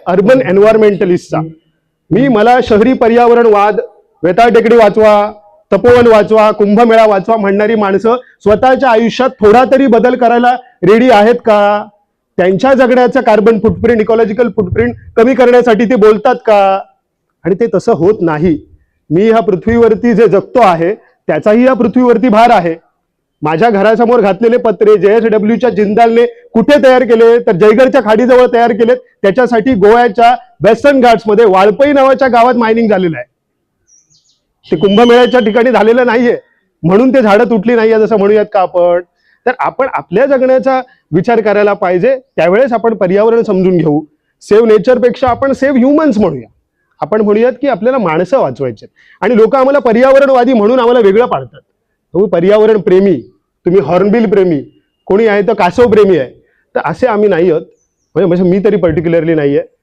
Urban एन्व्हायरमेंटलिस्टचा. मला शहरी पर्यावरणवाद, वेताळ टेकडी वाचवा, तपोवन वाचवा, कुंभमेळा वाचवा म्हणणारी माणसं स्वतःच्या आयुष्यात थोडा तरी बदल करायला रेडी आहेत का? त्यांच्या जगण्याचं कार्बन फुटप्रिंट, इकॉलॉजिकल फुटप्रिंट कमी करण्यासाठी ते बोलतात का? आणि ते तसं होत नाही. मी ह्या पृथ्वीवरती जे जगतो आहे त्याचाही या पृथ्वीवरती भार आहे. माझ्या घरासमोर घातलेले पत्रे JSWच्या जिंदालने कुठे तयार केले? तर जयगडच्या खाडीजवळ तयार केलेत. त्याच्यासाठी गोव्याच्या वेस्टर्न घाट्समध्ये वाळपई नावाच्या गावात मायनिंग झालेलं आहे. ते कुंभमेळ्याच्या ठिकाणी झालेलं नाहीये म्हणून ते झाडं तुटली नाहीये जसं म्हणूयात का आपण? तर आपण आपल्या जगण्याचा विचार करायला पाहिजे. त्यावेळेस आपण पर्यावरण समजून घेऊ. सेव्ह नेचरपेक्षा आपण सेव्ह ह्युमन्स म्हणूया. आपण म्हणूयात की आपल्याला माणसं वाचवायचे. आणि लोक आम्हाला पर्यावरणवादी म्हणून आम्हाला वेगळं पाडतात. तुम्ही पर्यावरण प्रेमी, तुम्ही हॉर्नबिल प्रेमी, कोणी आहे तर कासव प्रेमी आहे. तर असे आम्ही नाही आहोत. म्हणजे मी तरी पर्टिक्युलरली नाही आहे.